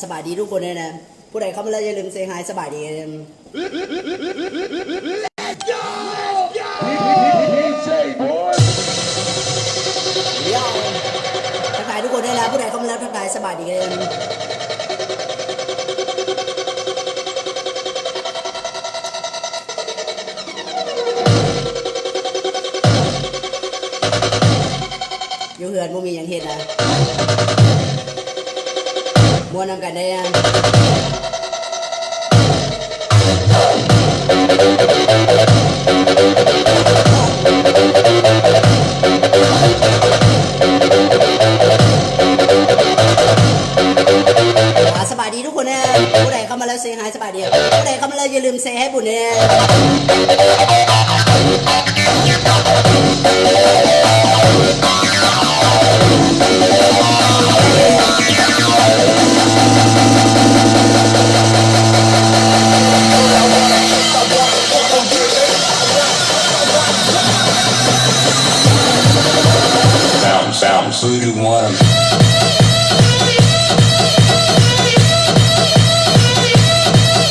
สบายดีทุกคนเลยนะผู้ใดเข้ามาแล้วอย่าลืมเซฮายสบายดีเดี๋ยวทักทายทุกคนได้แล้วผู้ใดเข้ามาแล้วทักทายสบายดีกันอยู่เหือนบ่มีอย่างเห็นนะมวนนำกันได้ยังสบายดีทุกคนนะผู้ใดเข้ามาแล้วเซฮายสบายดีผู้ใดเข้ามาแล้วอย่าลืมเซให้บุญเนี่ยWho do you want 'em?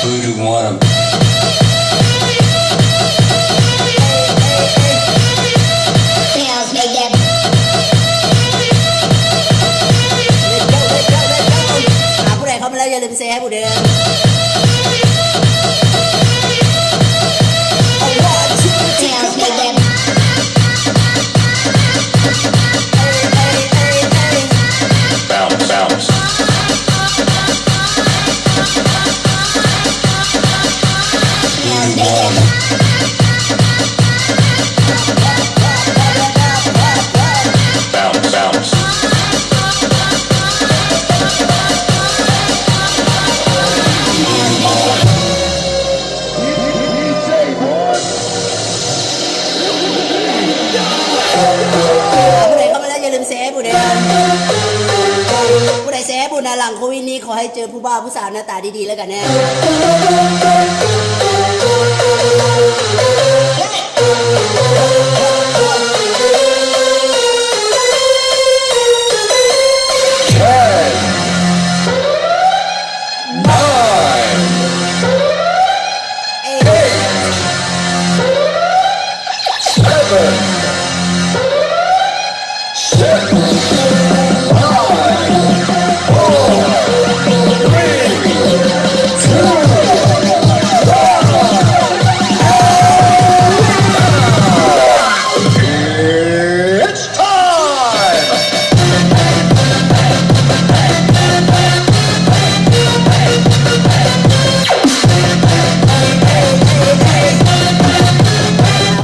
Who do you want 'em? Sounds make that. ผู้ใดเข้ามาแล้วอย่าลืมเซให้บุญเนี่ยSounds make that. Bounce. Sounds make that. Bounce.ผู้ใดเข้ามาแล้วอย่าลืมเซให้บุญเนี่ยผู้ใดเซให้บุญนะหลังโควิดนี้ขอให้เจอผู้บ่าวผู้สาวหน้าตาดีๆแล้วกันแน่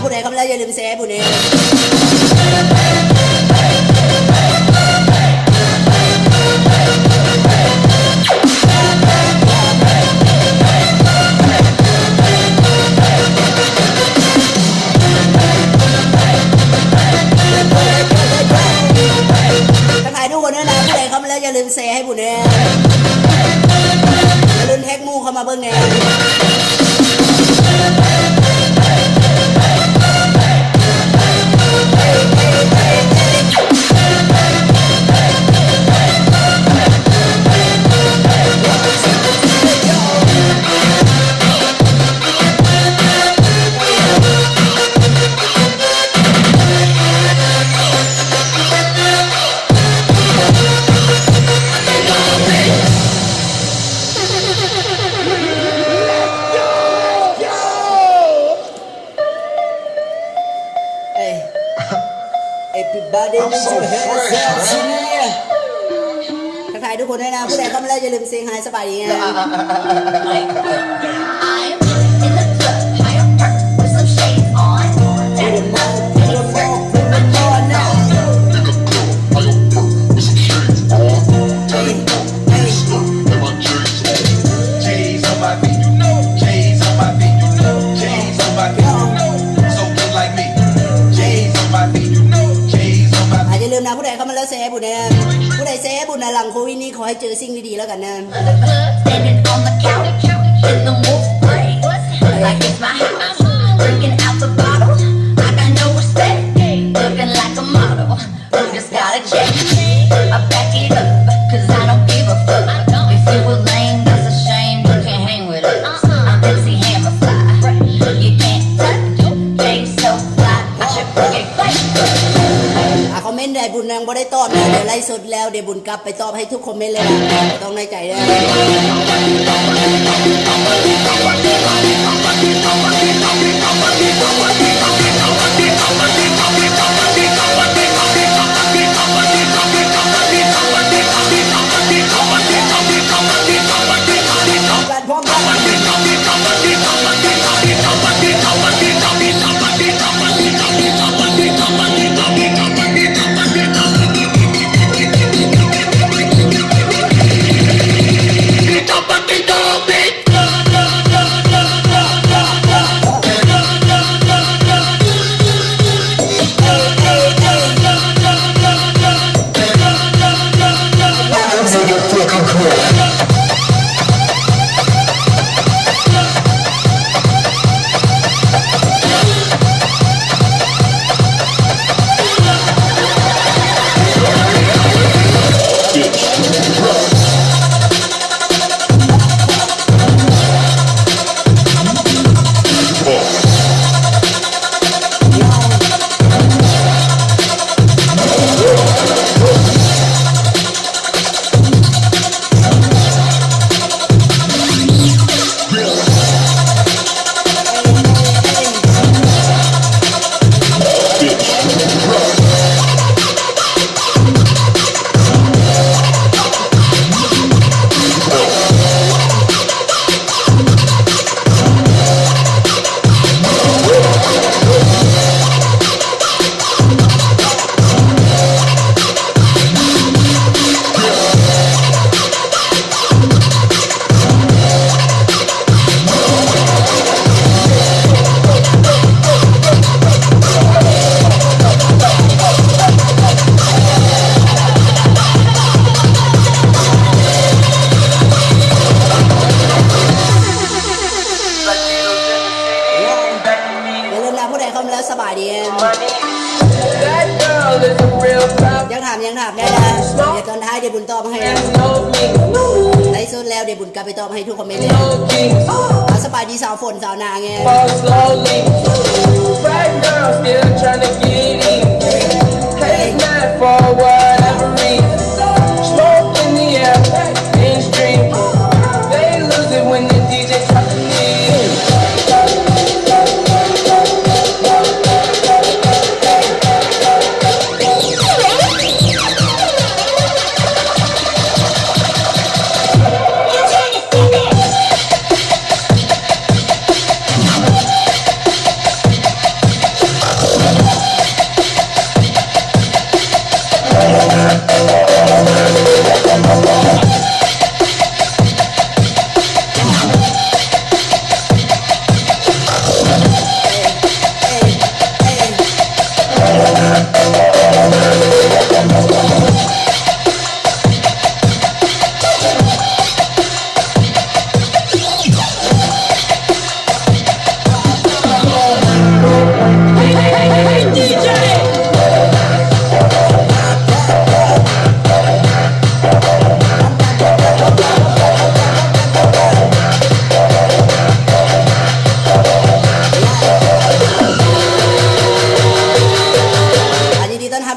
ผู้ใดเข้ามาแล้วอย่าลืมเซให้บุญเนี่ยทักทายทุกคนด้วยนะผู้ใดเข้ามาแล้วอย่าลืมเซให้บุญเนี่ยอย่าลืมแท็กมูเข้ามาเบิ่งแน่Everybody needs to have a senior ทักทายทุกคนด้วยนะผู้ใดเข้ามาแล้วอย่าลืมเซฮายสบายดีนะ I'm in the club, higher perk with some shades on. Daddy, J's on my feet, you know. J's on my feet, you know. J's on my feet, you know. So good like me. J's on my feet, you know. J's on my feet. อย่าลืมนะผู้ใดเข้ามาแล้วเซให้บุญนะผู้ใดเซให้บุญนะหลังโควิดนี้ขอให้เจอสิ่งดีๆแล้วกันนะ standing on the couch, in the move break. Like it's my house, drinking out the bottle. I got no respect, looking like a model. Who just got a check? I back it up, 'cause I don't give นต์ใดบุญยังบ่ได้ตอบนะเดี๋ยวไล่สดแล้วเดี๋ยวบุญกลับไปตอบให้ทุกคอมเมนต์เลยนะต้องในใจนะการพร้อมกันอย่าลืมนะผู้ใดเข้ามาแล้วสบายดี That girl is a real top. ยังถามได้นะเดี๋ยวตอนท้ายเดี๋ยวบุญตอบให้นะ No king, ไล่สดแล้วเดี๋ยวบุญกลับไปตอบให้ทุกคอมเมนต์เลย no king. สบายดีสาวฝนสาวนาไง Fall slowly. Right girl still trying to get in. Hate mad for whatever reason. Smoke in the air, mainstream. They lose it when the DJ try to leave.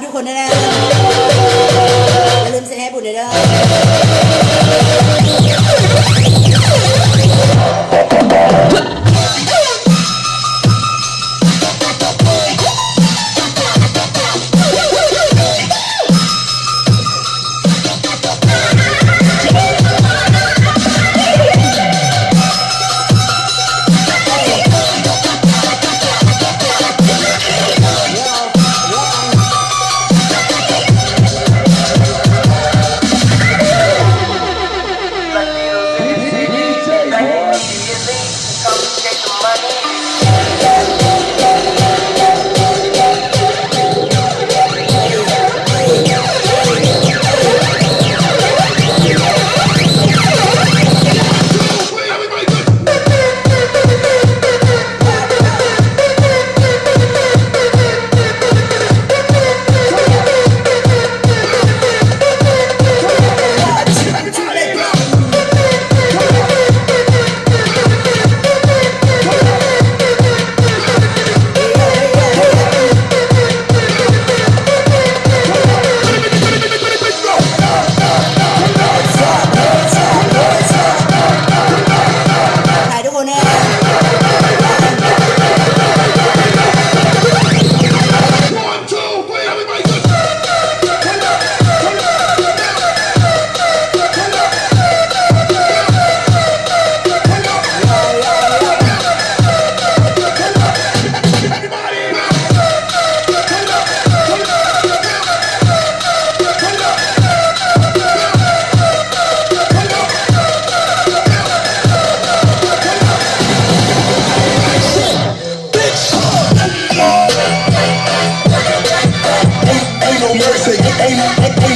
ทุกคนด้วยนะอย่าลืมเซ็นให้บุญด้วยนะ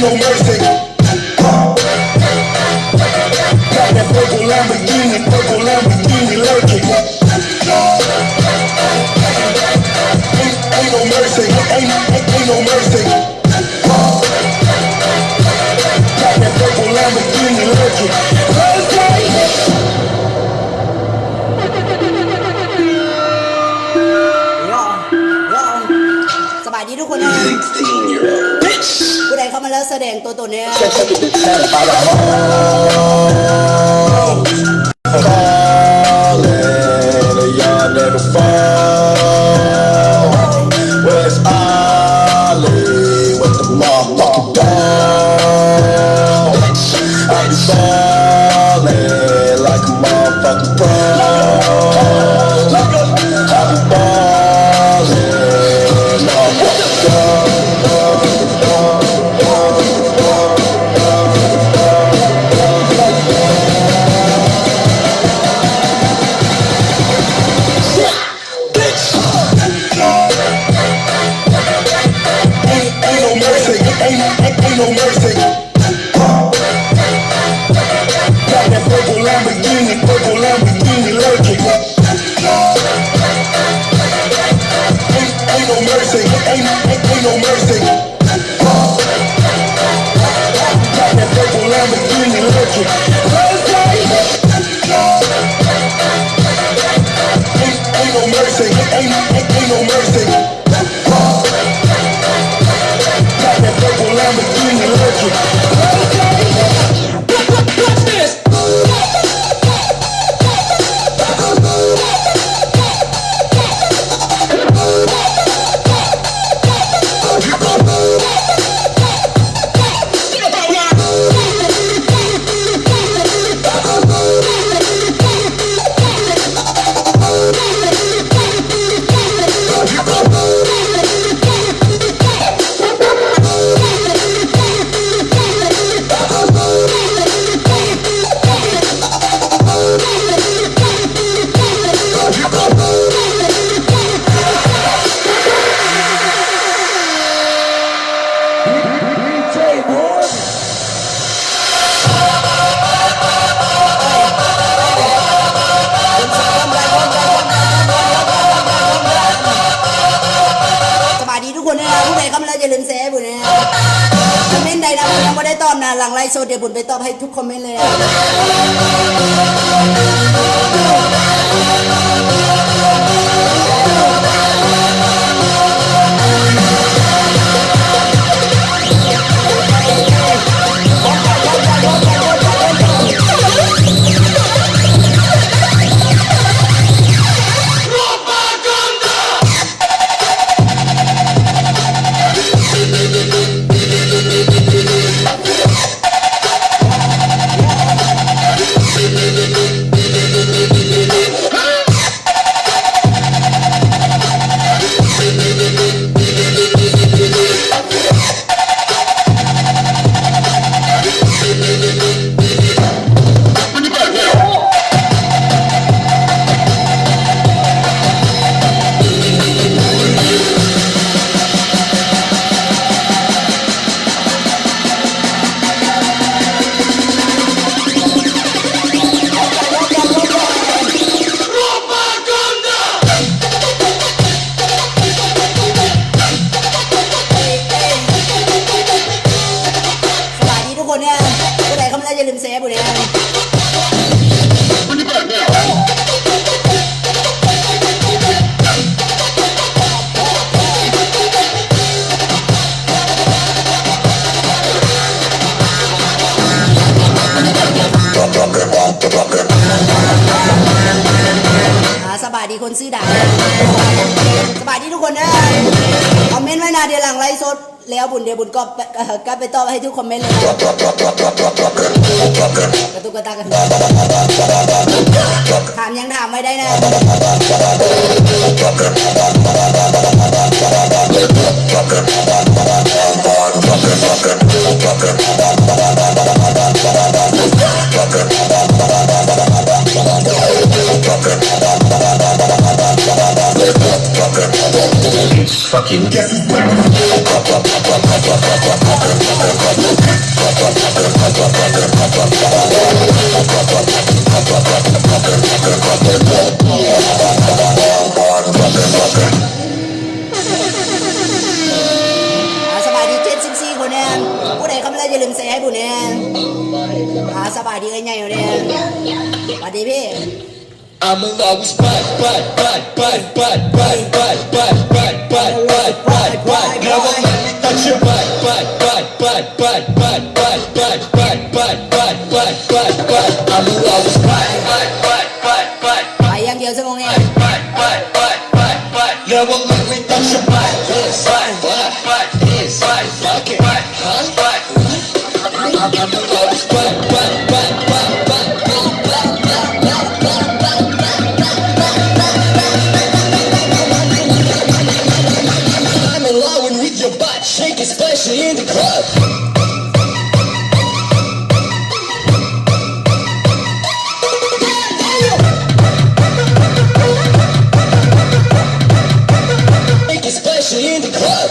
no mercy. Got that purple Lamborghini lurking. Ain't no mercy, ain't no mercy. Got that purple Lamborghini lurking.สบายดีทุกคนนะผู้ใดเข้ามาแล้วแสดงตัวตนเนี่ย Y'all never fall. Where's Ollie with the motherfucking dog? I be ballin' like a motherfucking pro. I be ballin', Ain't no mercy. Got that purple Lamborghini lurking. Ain't no mercy, ain't no mercy. Got that purple Lamborghini lurking. Ain't no mercy, ain't no mercy. Got that purple Lamborghini lurking. Watch this.อย่าลืมแชร์บุญนะคอมเมนต์ใดนะผมยังไม่ได้ตอบนะหลังไลฟ์โซเดี๋ยวบุญไปตอบให้ทุกคอมเมนต์เลยอย่าลืมแชร์บุญนะสบายดีคนซื้อด่าสบายดีทุกคนนะคอมเมนต์ไว้นะเดี๋ยวหลังไลฟ์สดแล้วบุญเดี๋ยวบุญก็ไปตอบให้ทุกคอมเมนต์เลยกระตุกกระตากกันถามยังถามไม่ได้นะFucking ลืมเซให้บุญเนี่ยสบายดีเอ้ยไงอยู่เนี่ยสวัสดีพี่ I'ma always fight. Never let me touch your butt. I'ma always fight. ไปอย่างเดียวชั่วโมงนี้ Never let me touch your butt. I'ma always fight. I'm in love with your butt, shake it, especially in the club. Shake it, especially in the club.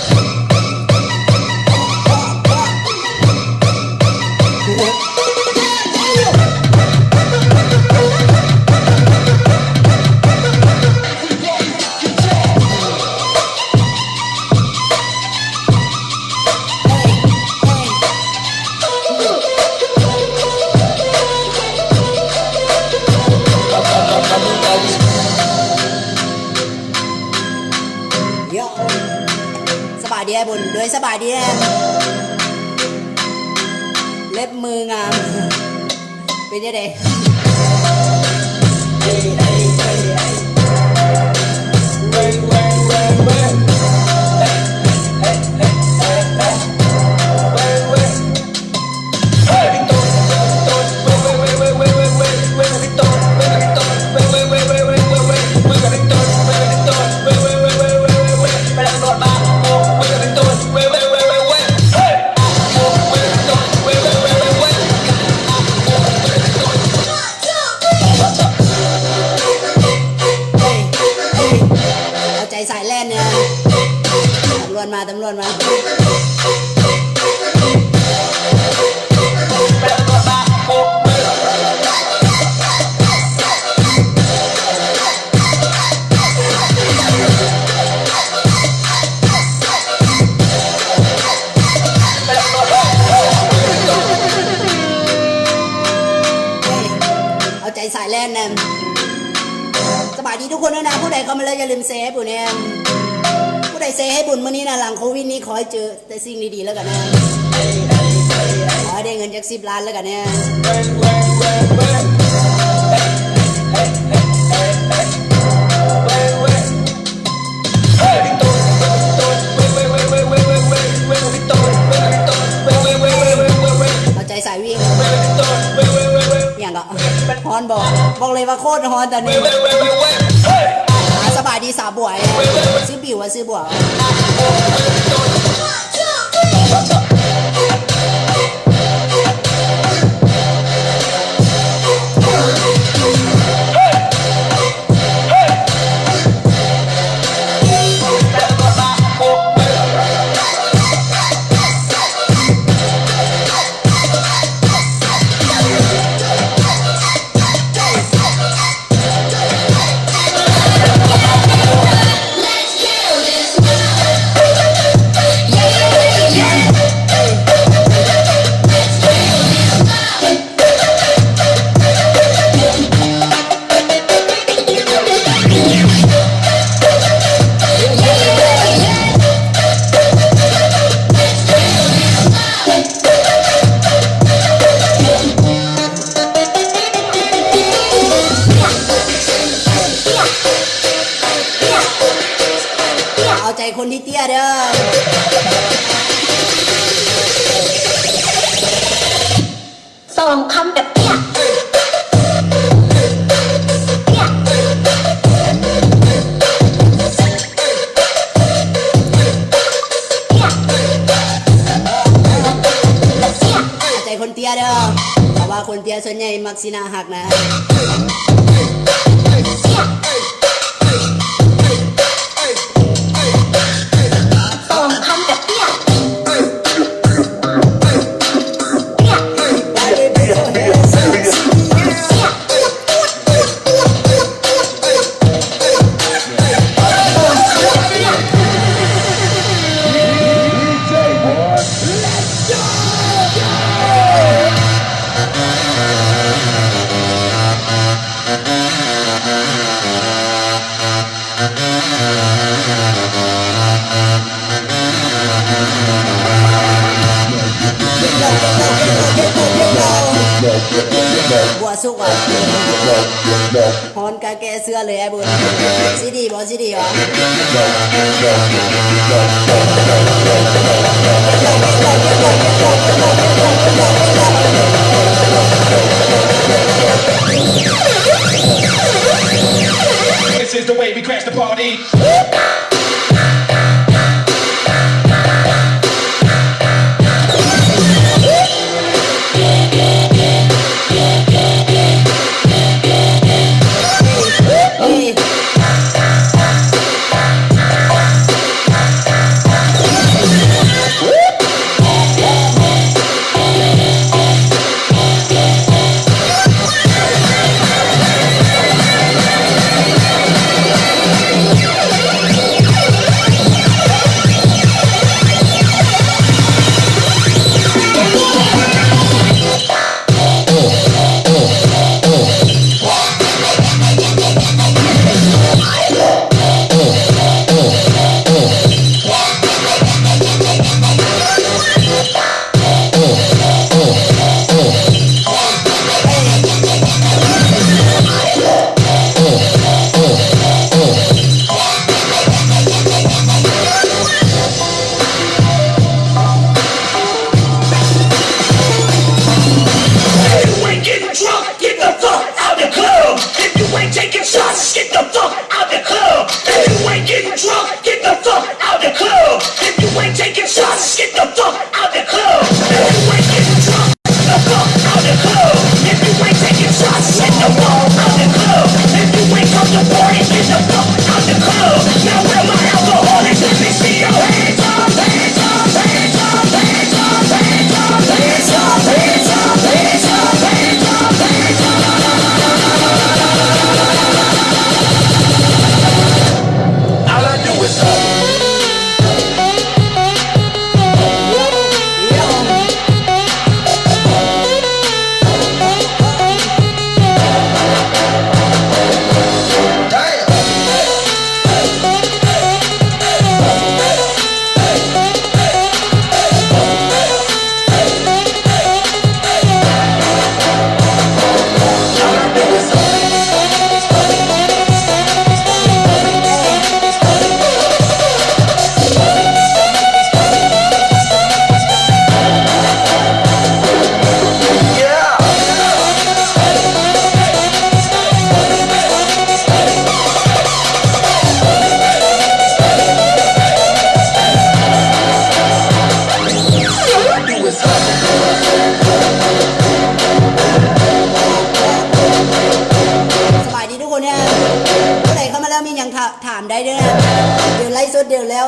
I'm always เยอะสบายดีไอ้บุญด้วยสบายดีแน่เล็บมืองามเป็นยังไง เอาใจสายแล่นเนี่ยตำรวจมาเอาใจสายแล่นเนี่ยสบายดีทุกคนด้วยนะผู้ใดเข้ามาเลยอย่าลืมเซฟบุญเนี่ยผู้ใดเซฟให้บุญเมื่อนี้นะหลังโควิดนี้ขอให้เจอแต่สิ่งดีๆแล้วกันนะขอให้ได้เงินจาก10 ล้านแล้วกันเนี่ยเอาใจสายวิ่งอย่างก็ฮอนบอกเลยว่าโคตรฮอนตอนนี้สบายดีสาวบวยซื้อบิวซื้อบวกเอาใจคนที่เตี้ยเด้อ สองคำแบบเนี้ยเอาใจคนเตี้ยเด้อเพราะว่าคนเตี้ยส่วนใหญ่มักสิหน้าหักนะ สองคำแบบเนี้ย Let's go. บัวสุกว่ะฮอนกาแกเสื้อเลยไอ้บุญซีดีบอซีดีเหรอ This is the way we crash the party.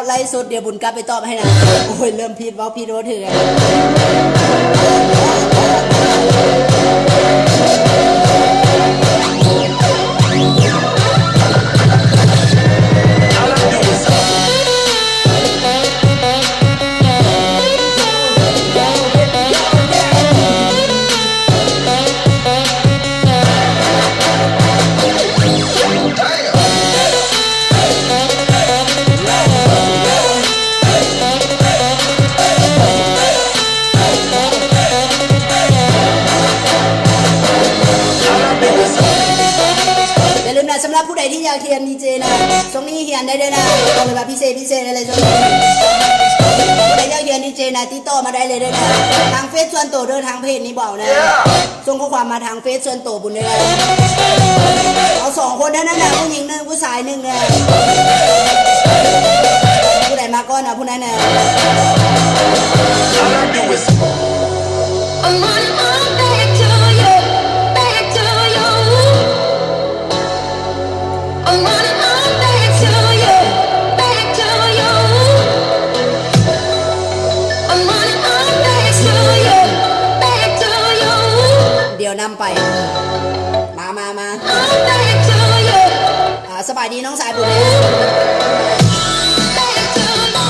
ไล่สดเดี๋ยวบุญกลับไปตอบให้นะโอ้ยเริ่มผิดว่าผิดว่าถือสำหรับผู้ใดที่อยากเรียนดีเจนะช่วงนี้เรียนได้เลยนะบอกเลยว่าพิเศษได้เลยช่วงนี้ผู้ใดอยากเรียนดีเจนะติดต่อมาได้เลยด้วยนะทางเฟซส่วนตัวเดินทางเพจนี้บอกนะส่งข้อความมาทางเฟซส่วนตัวบุญเลยเอา2 คนเท่านั้นนะผู้หญิง1ผู้ชาย1นะผู้ใดมาก่อนนะผู้นั้นนะ I'm running on back to you, back to you. I'm running on back to you, back to you. I'm running on back to you, back to you. เดี๋ยวนำไปมา On back to you, สบายดีน้องสายบุญเลย back to you,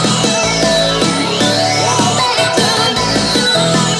back to you.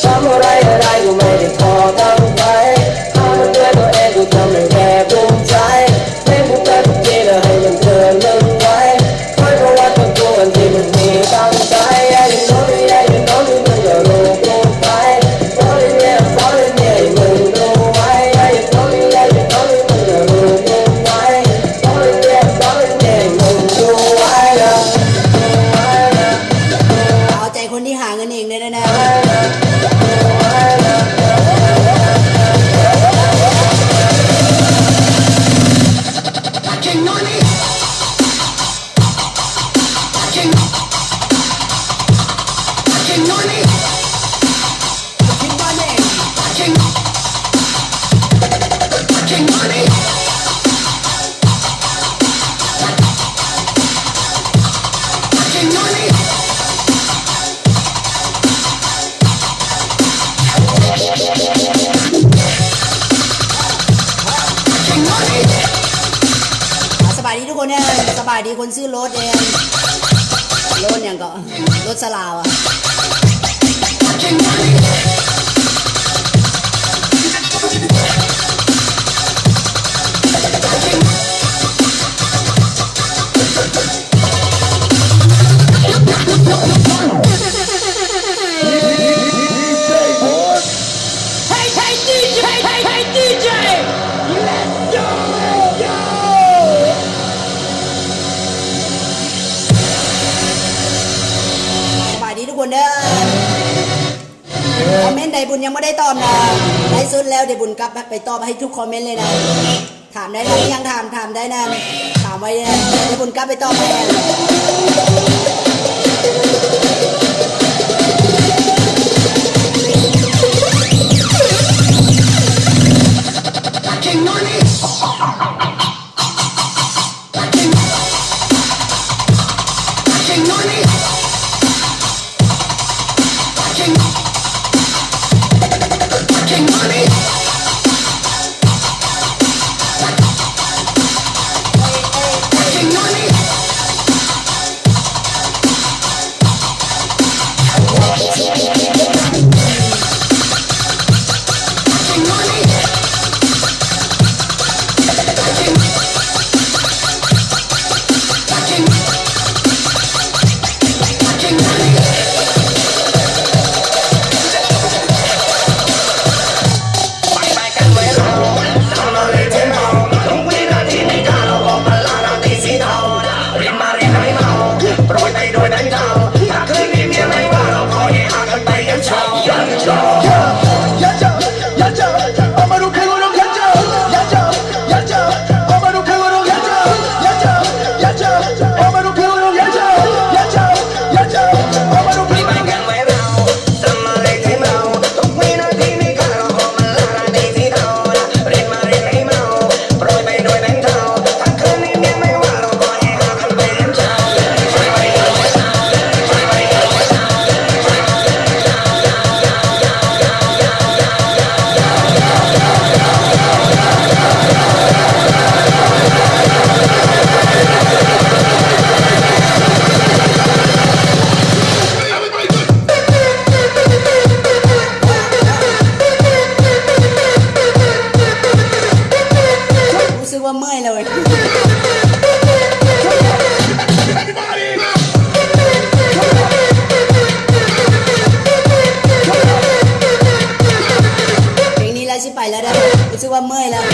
ทำอะไรอะไรก็ไม่ได้พอตั้งใจหามาเตือนตัวเองกูทำให้แค่ภูมิใจเล่นกูแต่ทุกทีแล้วให้มันเกินเรื่องไว้คอยประวัติของตัวกันที่มันมีตั้งใจอย่าโน้นอย่าโน้นมึงอย่ารู้กูไปฟอลลิ่งเนี่ยมึงรู้ไว้อย่าโน้นมึงอย่ารู้กูไว้ฟอลลิ่งเนี่ยมึงรู้ไว้นะ เอาใจคนที่หาเงินเองเลยนะ สบายดีทุกคนเนี่ยสบายดีคนซื้อรถเองรถอย่างก็รถสลาวอ่ะสบายดีทุกคนเด้อคอมเมนต์ใดบุญยังไม่ได้ตอบนะไลฟ์สดแล้วเดี๋ยวบุญกลับไปตอบให้ทุกคอมเมนต์เลยนะถามได้นะยังถามได้นะถามไว้นะเดี๋ยวบุญกลับไปตอบให้นะ รู้สึกว่าเมื่อยแล้ว